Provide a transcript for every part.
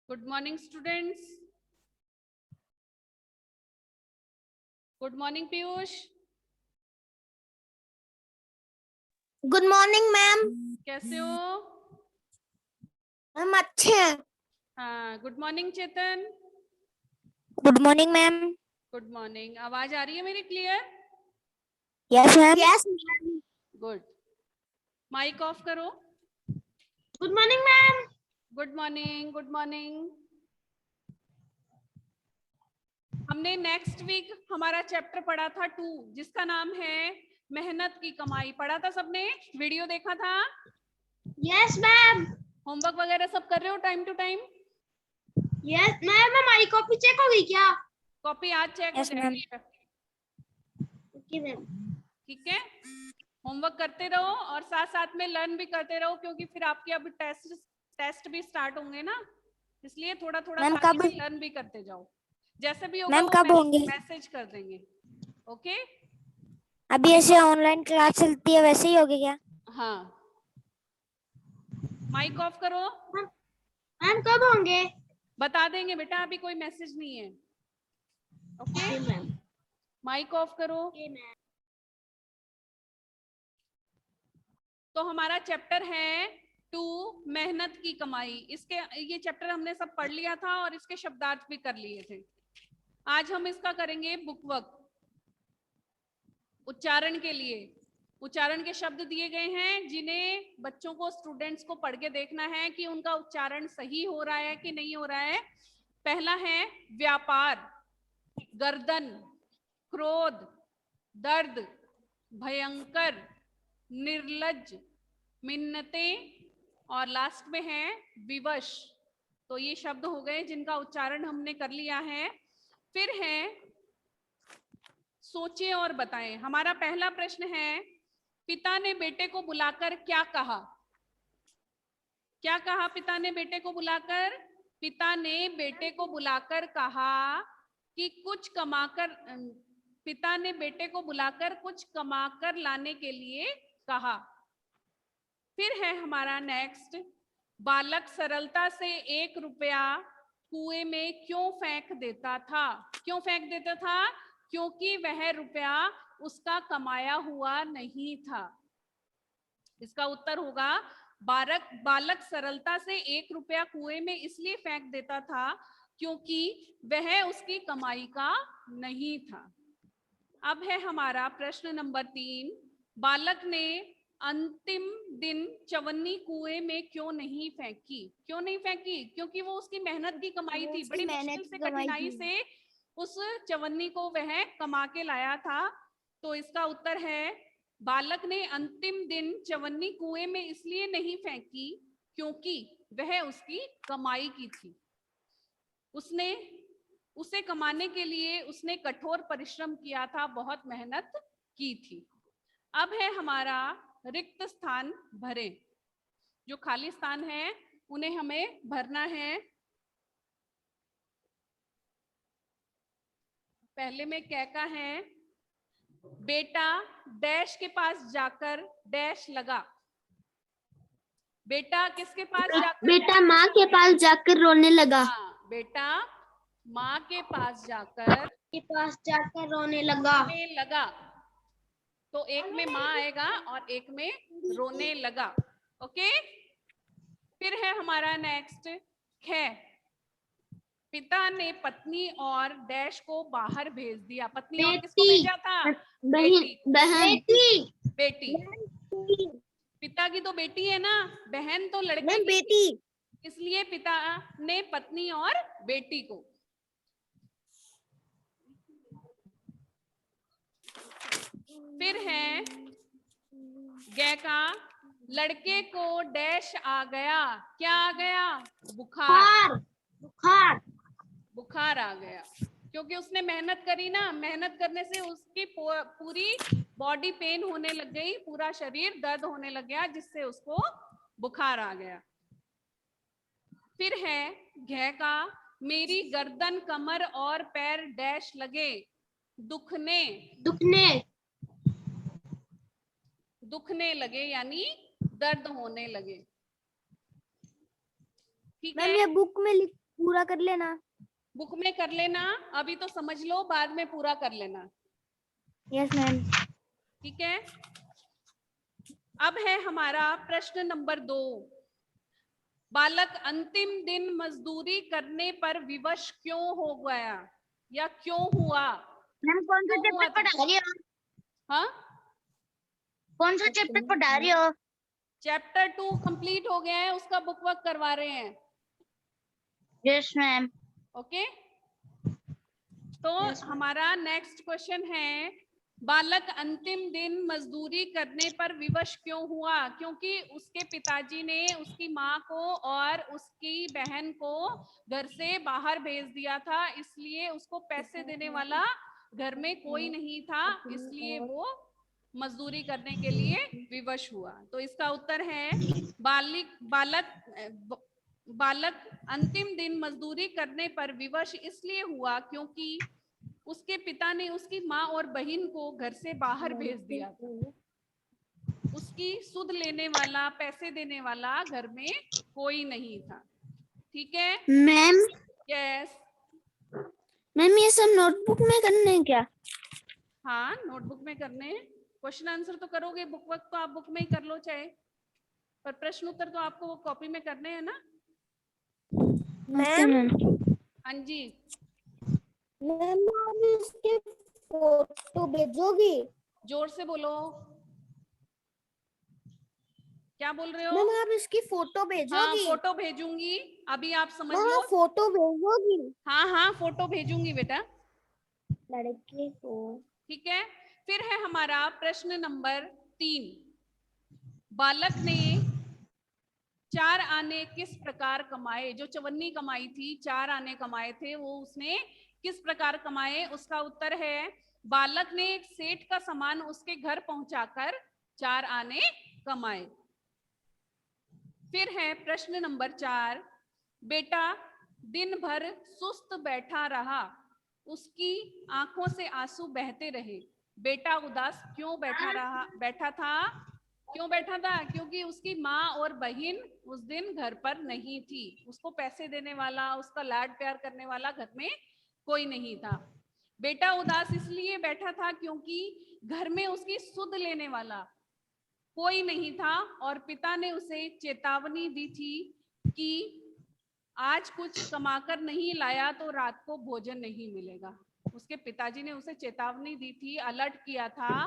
Good morning, students. Good morning, Piyush. Good morning ma'am. कैसे हो? हम अच्छे हैं। हाँ, good morning Chetan. Good morning ma'am. Good morning. आवाज आ रही है मेरी clear? Yes ma'am. Yes. Good. Mike off करो। Good morning ma'am. Good morning, good morning. हमने नेक्स्ट वीक हमारा चैप्टर पढ़ा था 2, जिसका नाम है मेहनत की कमाई। पढ़ा था सबने? वीडियो देखा था? Yes ma'am. होमवर्क वगैरह सब कर रहे हो time to time? Yes ma'am. हमारी कॉपी चेक हो गई क्या? कॉपी आज चेक हो जाएगी। Okay ma'am. ठीक है, होमवर्क करते रहो और साथ साथ में लर्न भी करते रहो, क्योंकि फिर आपके अब टेस्ट भी स्टार्ट होंगे ना, इसलिए थोड़ा थोड़ा मैम साथ कब? में लर्न भी करते जाओ। जैसे भी होगा मैम वो कब होंगे? मैसेज कर देंगे। ओके। अभी ऐसे ऑनलाइन क्लास चलती है वैसे ही होगी क्या? हाँ, माइक ऑफ करो। मैम कब होंगे? बता देंगे बेटा, अभी कोई मैसेज नहीं है। Okay, ma'am. माइक ऑफ करो। तो हमारा चैप्टर है 2, मेहनत की कमाई। इसके ये चैप्टर हमने सब पढ़ लिया था और इसके शब्दार्थ भी कर लिए थे। आज हम इसका करेंगे बुकवर्क। उच्चारण के लिए उच्चारण के शब्द दिए गए हैं, जिन्हें बच्चों को, स्टूडेंट्स को पढ़ के देखना है कि उनका उच्चारण सही हो रहा है कि नहीं हो रहा है। पहला है व्यापार, गर्दन, क्रोध, दर्द, भयंकर, निर्लज्ज, मिन्नते, और लास्ट में है विवश। तो ये शब्द हो गए जिनका उच्चारण हमने कर लिया है। फिर है सोचें और बताएं। हमारा पहला प्रश्न है, पिता ने बेटे को बुलाकर क्या कहा? क्या कहा पिता ने बेटे को बुलाकर? पिता ने बेटे को बुलाकर कहा कि कुछ कमाकर, पिता ने बेटे को बुलाकर कुछ कमाकर लाने के लिए कहा। फिर है हमारा नेक्स्ट, बालक सरलता से 1 रुपया कुएं में क्यों फेंक देता था? क्यों फेंक देता था? क्योंकि वह रुपया उसका कमाया हुआ नहीं था। इसका उत्तर होगा, बालक सरलता से 1 रुपया कुएं में इसलिए फेंक देता था क्योंकि वह उसकी कमाई का नहीं था। अब है हमारा प्रश्न नंबर 3, बालक ने अंतिम दिन चवन्नी कुएं में क्यों नहीं फेंकी? क्यों नहीं फेंकी? क्योंकि वो उसकी मेहनत की कमाई थी। बड़ी मुश्किल से, कठिनाई से उस चवन्नी को वह कमा के लाया था। तो इसका उत्तर है, बालक ने अंतिम दिन चवन्नी कुएं में इसलिए नहीं फेंकी क्योंकि वह उसकी कमाई की थी। उसे कमाने के लिए उसने कठोर परिश्रम किया था, बहुत मेहनत की थी। अब है हमारा रिक्त स्थान भरें। जो खाली स्थान है उन्हें हमें भरना है। पहले में कहका है, बेटा डैश के पास जाकर डैश लगा। बेटा किसके पास जाकर? बेटा माँ के पास जाकर रोने लगा। हाँ, बेटा माँ के पास जाकर रोने लगा। तो एक में माँ आएगा और एक में रोने लगा। ओके। फिर है हमारा नेक्स्ट, है पिता ने पत्नी और डैश को बाहर भेज दिया। पत्नी और किसको भेजा था? बेटी। पिता की तो बेटी है ना, बहन तो लड़के की बेटी। इसलिए पिता ने पत्नी और बेटी को। फिर है गैका, लड़के को डैश आ गया। क्या आ गया? बुखार आ गया। क्योंकि उसने मेहनत करी ना, मेहनत करने से उसकी पूरी बॉडी पेन होने लग गई, पूरा शरीर दर्द होने लग गया, जिससे उसको बुखार आ गया। फिर है घैका, मेरी गर्दन, कमर और पैर डैश लगे दुखने लगे, यानी दर्द होने लगे। ठीक है, ये बुक में पूरा कर लेना। बुक में कर लेना, अभी तो समझ लो, बाद में पूरा कर लेना। Yes ma'am. ठीक है। अब है हमारा प्रश्न नंबर 2। बालक अंतिम दिन मजदूरी करने पर विवश क्यों हो गया या क्यों हुआ? मैम कौन सा क्यों हुआ चैप्टर था? पढ़ा रही हो? हाँ, कौन सा चैप्टर पढ़ा रही हो? चैप्टर 2 कंप्लीट हो गया है, उसका बुक वर्क करवा रहे हैं। Yes ma'am. ओके, तो हमारा नेक्स्ट क्वेश्चन है, बालक अंतिम दिन मजदूरी करने पर विवश क्यों हुआ? क्योंकि उसके पिताजी ने उसकी माँ को और उसकी बहन को घर से बाहर भेज दिया था, इसलिए उसको पैसे देने वाला घर में कोई नहीं था, इसलिए वो मजदूरी करने के लिए विवश हुआ। तो इसका उत्तर है बालक अंतिम दिन मजदूरी करने पर विवश इसलिए हुआ क्योंकि उसके पिता ने उसकी माँ और बहन को घर से बाहर भेज दिया था। उसकी सुध लेने वाला, पैसे देने वाला घर में कोई नहीं था। ठीक है मैम। यस। मैम ये सब नोटबुक में करने हैं क्या? हाँ, नोटबुक में करने हैं। क्वेश्चन आंसर तो करोगे, बुक वर्क तो आप बुक में ही कर लो चाहे, पर प्रश्न उत्तर तो आपको वो कॉपी में करने हैं ना। मैम। हाँ जी, मैम आप इसके फोटो भेजोगी? जोर से बोलो, क्या बोल रहे हो? मैम आप इसकी फोटो हाँ, भेजोगी? फोटो भेजूंगी, अभी आप समझ मैम लो। आप फोटो भेजोगी हाँ हाँ, फोटो भेजूंगी बेटा। लड़के को? ठीक है, फिर है हमारा प्रश्न नंबर 3। बालक ने 4 आने किस प्रकार कमाए? जो चवन्नी कमाई थी, 4 आने कमाए थे, वो उसने किस प्रकार कमाए? उसका उत्तर है, बालक ने एक सेठ का सामान उसके घर पहुंचाकर 4 आने कमाए। फिर है प्रश्न नंबर 4। बेटा दिन भर सुस्त बैठा रहा, उसकी आंखों से आंसू बहते रहे। बेटा उदास क्यों बैठा था? क्यों बैठा था? क्योंकि उसकी माँ और बहन उस दिन घर पर नहीं थी, उसको पैसे देने वाला, उसका लाड प्यार करने वाला घर में कोई नहीं था। बेटा उदास इसलिए बैठा था क्योंकि घर में उसकी सुध लेने वाला कोई नहीं था और पिता ने उसे चेतावनी दी थी कि आज कुछ कमाकर नहीं लाया तो रात को भोजन नहीं मिलेगा। उसके पिताजी ने उसे चेतावनी दी थी, अलर्ट किया था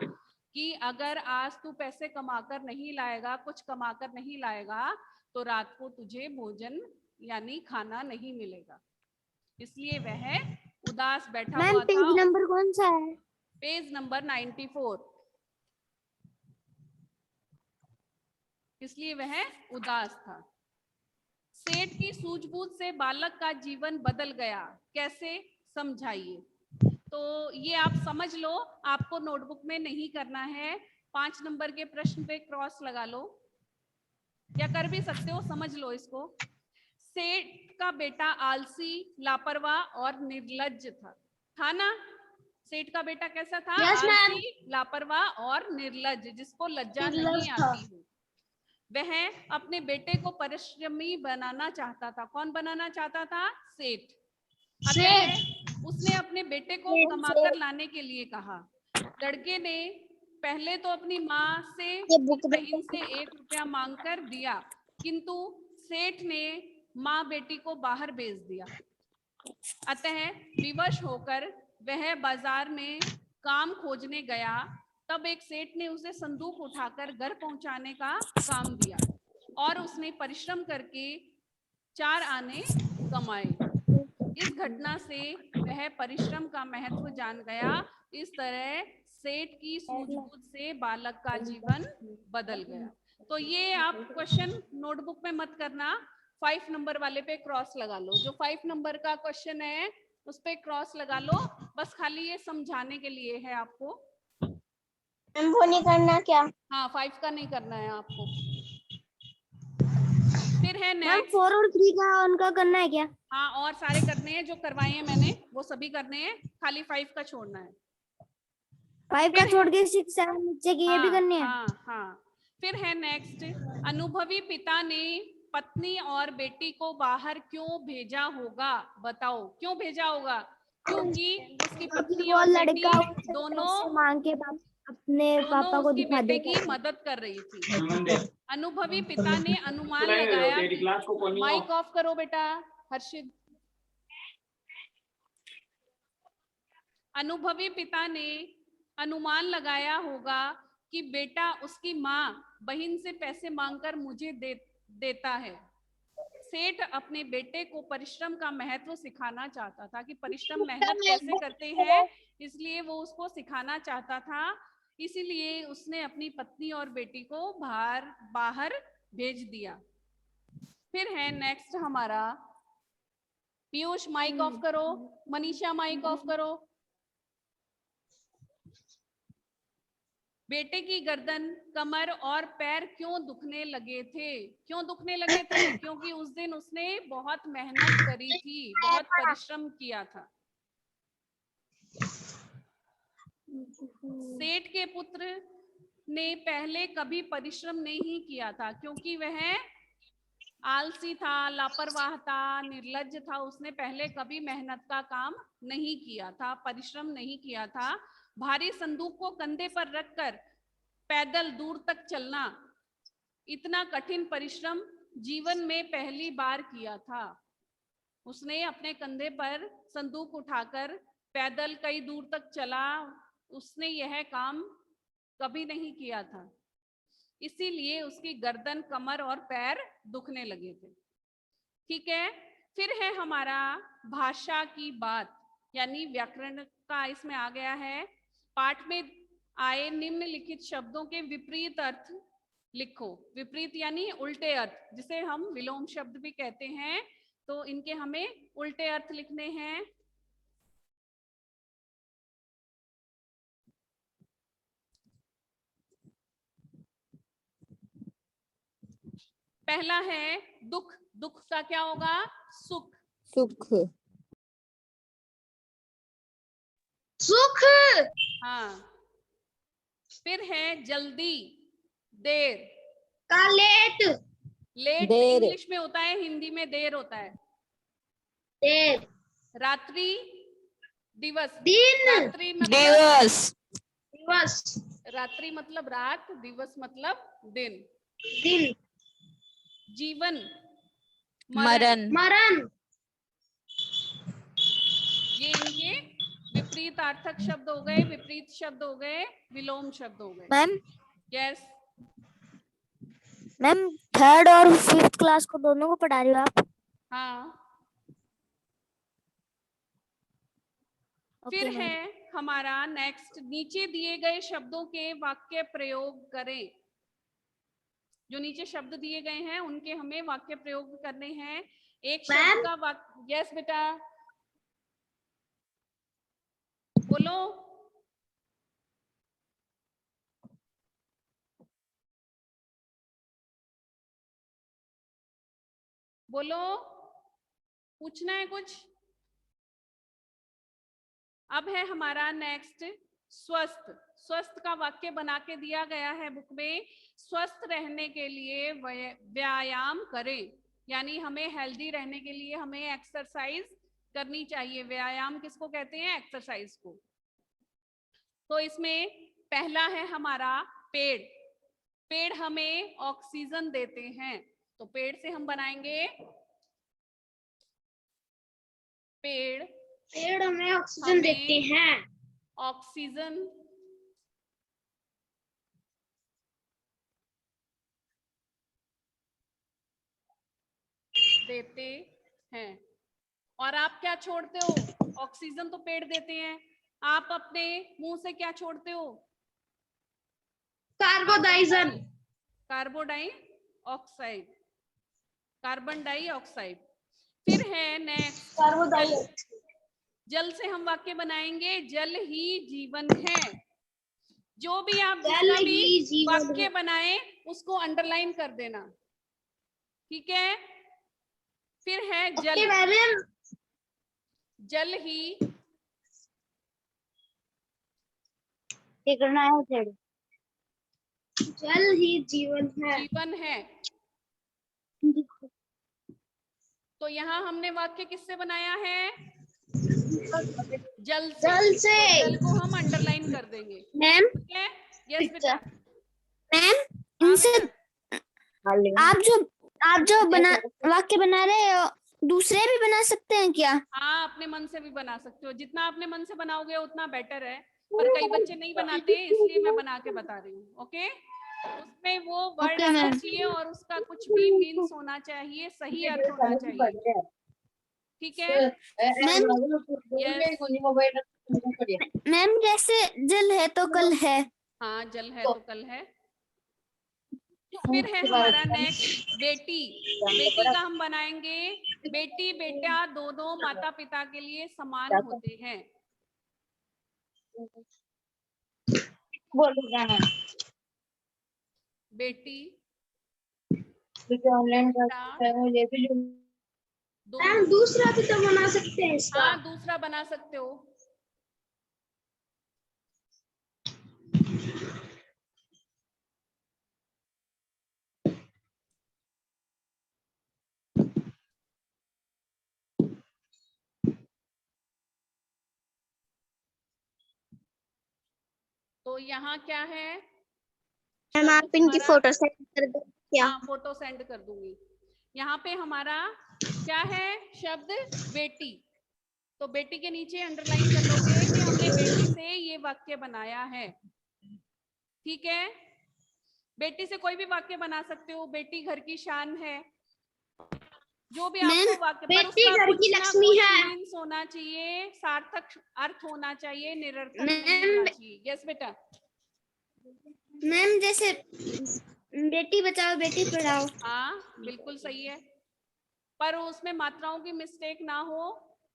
कि अगर आज तू पैसे कमाकर नहीं लाएगा, कुछ कमाकर नहीं लाएगा, तो रात को तुझे भोजन यानी खाना नहीं मिलेगा। इसलिए वह उदास बैठा हुआ था। पेज नंबर कौन सा है? Page number 94। इसलिए वह उदास था। सेठ की सूझबूझ से बालक का जीवन बदल गया, कैसे? समझाइए। तो ये आप समझ लो, आपको नोटबुक में नहीं करना है। 5 नंबर के प्रश्न पे क्रॉस लगा लो, या कर भी सकते हो, समझ लो इसको। सेठ का बेटा आलसी, लापरवाह और निर्लज्ज था ना? सेठ का बेटा कैसा था? Yes, ma'am. आलसी, लापरवाह और निर्लज्ज, जिसको लज्जा नहीं आती है। वह अपने बेटे को परिश्रमी बनाना चाहता था। कौन बनाना चाहता था? सेठ। अतः उसने अपने बेटे को कमाकर लाने के लिए कहा। लड़के ने पहले तो अपनी माँ से, बहन से 1 रुपया मांगकर दिया, किंतु सेठ ने माँ बेटी को बाहर भेज दिया। अतः विवश होकर वह बाजार में काम खोजने गया। तब एक सेठ ने उसे संदूक उठाकर घर पहुंचाने का काम दिया और उसने परिश्रम करके 4 आने कमाए। इस घटना से वह परिश्रम का महत्व जान गया। इस तरह सेठ की सूझबूझ से बालक का जीवन बदल गया। तो ये आप क्वेश्चन नोटबुक में मत करना, 5 नंबर वाले पे क्रॉस लगा लो। जो 5 नंबर का क्वेश्चन है उस पे क्रॉस लगा लो, बस खाली ये समझाने के लिए है आपको। वो नहीं करना क्या? हाँ, 5 का नहीं करना है आपको। फिर है मैम नेक्स्ट। 4 और 3 का उनका करना है क्या? हाँ, और सारे करने हैं, जो करवाए हैं मैंने वो सभी करने हैं, खाली 5 का छोड़ना है। 5 का छोड़ के 6 7 नीचे की ये भी करनी है। हाँ हाँ। फिर है नेक्स्ट। अनुभवी पिता ने पत्नी और बेटी को बाहर क्यों भेजा होगा? बताओ क्यों भेजा होगा? क्योंकि उसकी पत्नी वो और बेटी लड़का उससे दोनों पैसे मांग के अपने पापा को उसकी दिखा बेटे देगा। की मदद कर रही थी। अनुभवी पिता ने अनुमान लगाया कि माइक ऑफ करो बेटा हर्षित। अनुभवी पिता ने अनुमान लगाया होगा कि बेटा उसकी माँ बहन से पैसे मांगकर मुझे देता है। सेठ अपने बेटे को परिश्रम का महत्व सिखाना चाहता था कि परिश्रम मेहनत कैसे करते हैं, इसलिए वो उसको सिखाना चाहता था। इसीलिए उसने अपनी पत्नी और बेटी को बाहर भेज दिया। फिर है नेक्स्ट हमारा, पीयूष माइक ऑफ करो, मनीषा माइक ऑफ करो। बेटे की गर्दन, कमर और पैर क्यों दुखने लगे थे? क्यों दुखने लगे थे? क्योंकि उस दिन उसने बहुत मेहनत करी थी, बहुत परिश्रम किया था। सेठ के पुत्र ने पहले कभी परिश्रम नहीं किया था क्योंकि वह आलसी था, लापरवाह था, निर्लज्ज था। उसने पहले कभी मेहनत का काम नहीं किया था, परिश्रम नहीं किया था। भारी संदूक को कंधे पर रखकर पैदल दूर तक चलना, इतना कठिन परिश्रम जीवन में पहली बार किया था। उसने अपने कंधे पर संदूक उठाकर पैदल कई दूर तक चला। उसने यह काम कभी नहीं किया था, इसीलिए उसकी गर्दन, कमर और पैर दुखने लगे थे। ठीक है, फिर है हमारा भाषा की बात, यानी व्याकरण का इसमें आ गया है। पाठ में आए निम्नलिखित शब्दों के विपरीत अर्थ लिखो। विपरीत यानी उल्टे अर्थ, जिसे हम विलोम शब्द भी कहते हैं। तो इनके हमें उल्टे अर्थ लिखने हैं। पहला है दुख। दुख का क्या होगा? सुख। सुख। सुख। हाँ। फिर है जल्दी, देर। का लेट। लेट देर। इंग्लिश में होता है, हिंदी में देर होता है। देर। रात्रि, दिवस। दिन। रात्रि मतलब दिवस। दिवस। रात्रि मतलब रात, दिवस मतलब दिन। दिन। जीवन, मरण। मरण। ये इनके विपरीतार्थक शब्द हो गए, विपरीत शब्द हो गए, विलोम शब्द हो गए। मैम यस मैम 3rd और 5th क्लास को दोनों को पढ़ा रही हो आप? हाँ। ओके फिर मैम। है हमारा नेक्स्ट, नीचे दिए गए शब्दों के वाक्य प्रयोग करें। जो नीचे शब्द दिए गए हैं उनके हमें वाक्य प्रयोग करने हैं। एक शब्द का वाक्य। यस बेटा बोलो। बोलो, पूछना है कुछ? अब है हमारा नेक्स्ट स्वस्थ। स्वस्थ का वाक्य बना के दिया गया है बुक में। स्वस्थ रहने के लिए व्यायाम करें, यानी हमें हेल्दी रहने के लिए हमें एक्सरसाइज करनी चाहिए। व्यायाम किसको कहते हैं? एक्सरसाइज को। तो इसमें पहला है हमारा पेड़। पेड़ हमें ऑक्सीजन देते हैं, तो पेड़ से हम बनाएंगे पेड़। पेड़ हमें ऑक्सीजन देते हैं। ऑक्सीजन देते हैं। और आप क्या छोड़ते हो? ऑक्सीजन तो पेड़ देते हैं, आप अपने मुंह से क्या छोड़ते हो? Carbon dioxide. Carbon dioxide. फिर है नेक्स्ट कार्बन जल। डाइऑक्साइड। जल से हम वाक्य बनाएंगे जल ही जीवन है। जो भी आप जल जिसका भी ही जीवन वाक्य है। बनाए उसको अंडरलाइन कर देना, ठीक है? फिर है जल। जल ही करना है। जल ही जीवन है। जीवन है। तो यहाँ हमने वाक्य किससे बनाया है? जल से। जल से। तो जल को हम अंडरलाइन कर देंगे, मैम ठीक है? यस बेटा। मैम हाँ इनसे बेटा। आप जो बना वाक्य बना रहे हो दूसरे भी बना सकते हैं क्या? हाँ, अपने मन से भी बना सकते हो, जितना अपने मन से बनाओगे उतना बेटर है, पर कई बच्चे नहीं बनाते हैं, इसलिए मैं बना के बता रही हूँ। ओके, उसमें वो वर्ड आना चाहिए और उसका कुछ भी मीन्स होना चाहिए, सही अर्थ होना चाहिए, ठीक है? मैम जैसे जल है तो कल है। हाँ, जल है तो कल है। फिर है हमारा नेक्स्ट बेटी। बेटी का हम बनाएंगे, बेटी बेटा दोनों माता पिता के लिए समान होते हैं। बेटी ऑनलाइन दोनों। दूसरा भी तो बना सकते हैं इसका। हाँ, दूसरा बना सकते हो। तो यहाँ क्या है? मैम आप इनकी फोटो सेंड कर दो क्या? हाँ, फोटो सेंड कर दूंगी। यहाँ पे हमारा क्या है? शब्द बेटी। तो बेटी के नीचे अंडरलाइन कर लोगे कि हमने बेटी से ये वाक्य बनाया है, ठीक है? बेटी से कोई भी वाक्य बना सकते हो, बेटी घर की शान है, जो भी आपको वाक्य, पर बेटी उसका घर कुछ की ना लक्ष्मी कुछ है। मीन्स होना चाहिए, सार्थक अर्थ होना चाहिए, निरर्थक मैम, नहीं होना चाहिए। यस बेटा। मैम जैसे बेटी बचाओ बेटी पढ़ाओ। हाँ, बिल्कुल सही है, पर उसमें मात्राओं की मिस्टेक ना हो,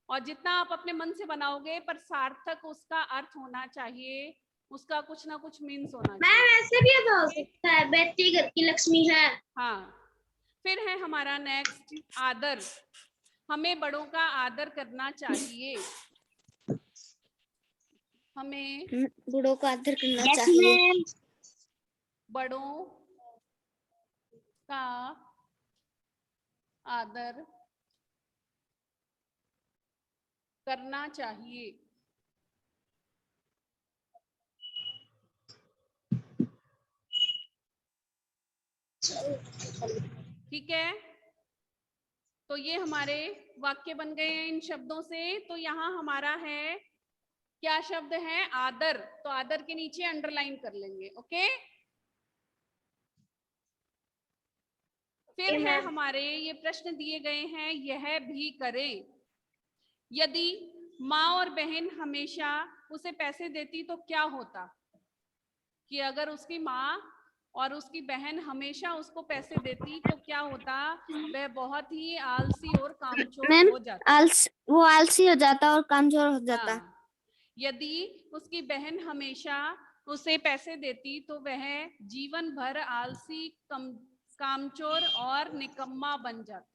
और जितना आप अपने मन से बनाओगे पर सार्थक उसका अर्थ होना चाहिए, उसका कुछ ना कुछ मीन्स होना मैम चाहिए। ऐसे भी तो हो सकता है, बेटी घर की लक्ष्मी है। हाँ, फिर है हमारा नेक्स्ट आदर। हमें बड़ों का आदर करना चाहिए, हमें बूढ़ों का आदर करना चाहिए। बड़ों का आदर करना चाहिए। ठीक है, तो ये हमारे वाक्य बन गए हैं इन शब्दों से। तो यहाँ हमारा है क्या शब्द है? आदर। तो आदर के नीचे अंडरलाइन कर लेंगे। ओके, फिर है हमारे ये प्रश्न दिए गए हैं, यह भी करें। यदि माँ और बहन हमेशा उसे पैसे देती तो क्या होता? कि अगर उसकी माँ और उसकी बहन हमेशा उसको पैसे देती तो क्या होता? वह बहुत ही आलसी और कामचोर मैम हो जाता। वो आलसी हो जाता और कमजोर हो जाता। हाँ, यदि उसकी बहन हमेशा उसे पैसे देती तो वह जीवन भर आलसी, कामचोर और निकम्मा बन जाता।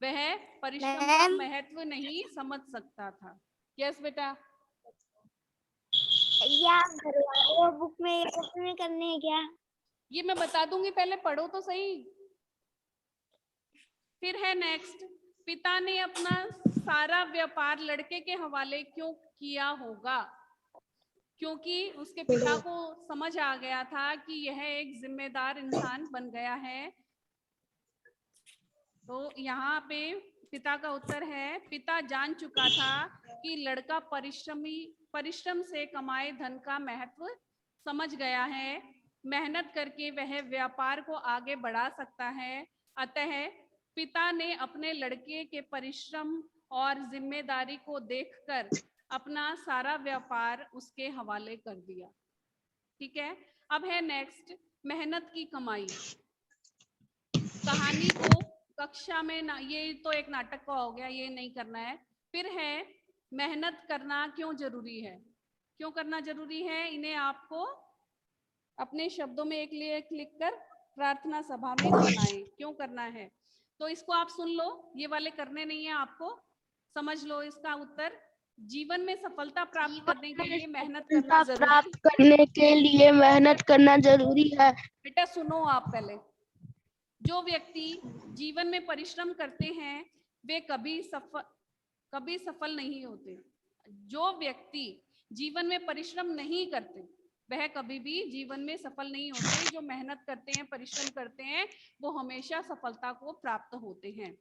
वह परिश्रम का मैम महत्व नहीं समझ सकता था। यस बेटा। या वो बुक में करने हैं क्या? ये मैं बता दूंगी, पहले पढ़ो तो सही। फिर है नेक्स्ट, पिता ने अपना सारा व्यापार लड़के के हवाले क्यों किया होगा? क्योंकि उसके पिता को समझ आ गया था कि यह एक जिम्मेदार इंसान बन गया है। तो यहाँ पे पिता का उत्तर है, पिता जान चुका था कि लड़का परिश्रम से कमाए धन का महत्व समझ गया है, मेहनत करके वह व्यापार को आगे बढ़ा सकता है। अतः पिता ने अपने लड़के के परिश्रम और जिम्मेदारी को देखकर अपना सारा व्यापार उसके हवाले कर दिया। ठीक है, अब है नेक्स्ट, मेहनत की कमाई। कहानी को कक्षा में ना, ये तो एक नाटक का हो गया, ये नहीं करना है। फिर है मेहनत करना क्यों जरूरी है? क्यों करना जरूरी है? इन्हें आपको अपने शब्दों में एक लिए लिख कर प्रार्थना सभा में सुनाएं, क्यों करना है। तो इसको आप सुन लो, ये वाले करने नहीं है आपको, समझ लो इसका उत्तर। जीवन में सफलता प्राप्त करने के लिए मेहनत करना जरूरी है। बेटा सुनो आप पहले। जो व्यक्ति जीवन में परिश्रम करते हैं वे कभी सफल नहीं होते। जो व्यक्ति जीवन में परिश्रम नहीं करते वह कभी भी जीवन में सफल नहीं होते। जो मेहनत करते हैं, परिश्रम करते हैं, वो हमेशा सफलता को प्राप्त होते हैं।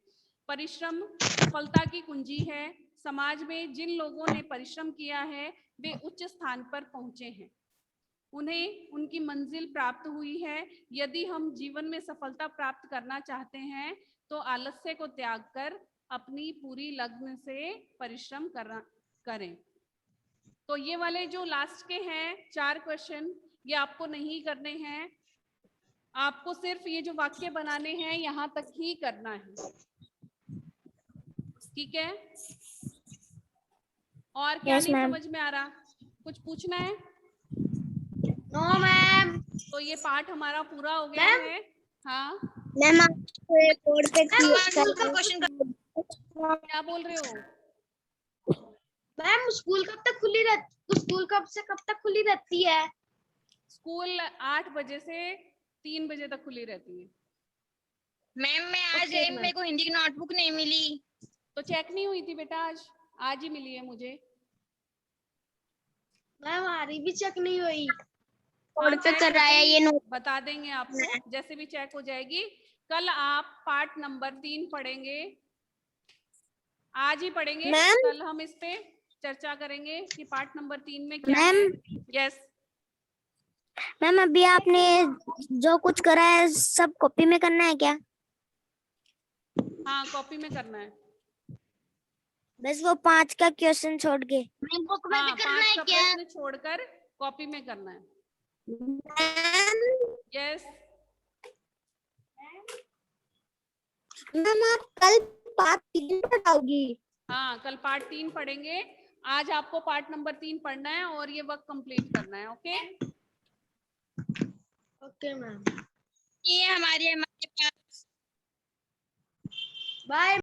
परिश्रम सफलता की कुंजी है। समाज में जिन लोगों ने परिश्रम किया है वे उच्च स्थान पर पहुंचे हैं, उन्हें उनकी मंजिल प्राप्त हुई है। यदि हम जीवन में सफलता प्राप्त करना चाहते हैं तो आलस्य को त्याग कर अपनी पूरी लगन से परिश्रम करें। तो ये वाले जो लास्ट के हैं 4 क्वेश्चन, ये आपको नहीं करने हैं। आपको सिर्फ ये जो वाक्य बनाने हैं यहाँ तक ही करना है, ठीक है? और क्या Yes, नहीं ma'am. समझ में आ रहा? कुछ पूछना है? No ma'am. तो ये पाठ हमारा पूरा हो गया मैम? है। हाँ, मैम आप बोर्ड पे क्या बोल रहे हो? मैम स्कूल कब तक खुली रहती, स्कूल कब से कब तक खुली रहती है? स्कूल 8 बजे से 3 बजे तक खुली रहती है। मैम मैं आज Okay, ma'am. मेरे को हिंदी की नोटबुक नहीं मिली। तो चेक नहीं हुई थी बेटा? आज ही मिली है मुझे। मैम हमारी भी चेक नहीं हुई। हाँ, बोर्ड पे चेक कराया होगी, ये नोट। बता देंगे आपको जैसे भी चेक हो जाएगी। कल आप पार्ट नंबर 3 पढ़ेंगे, आज ही पढ़ेंगे। मैम? कल हम इस पे चर्चा करेंगे कि पार्ट नंबर 3 में क्या मैम? है। यस मैम अभी आपने जो कुछ करा है सब कॉपी में करना है क्या? हाँ, कॉपी में करना है। बस वो 5 का क्वेश्चन छोड़ के। मैम बुक में हाँ, भी करना 5 है का क्या? प्रश्न छोड़कर कॉपी में करना है। यस मैम आप कल पार्ट 3 पढ़ाओगी? हाँ, कल पार्ट 3 पढ़ेंगे। आज आपको पार्ट नंबर 3 पढ़ना है और ये वर्क कंप्लीट करना है। Okay okay ma'am. ये हमारे पास बाय।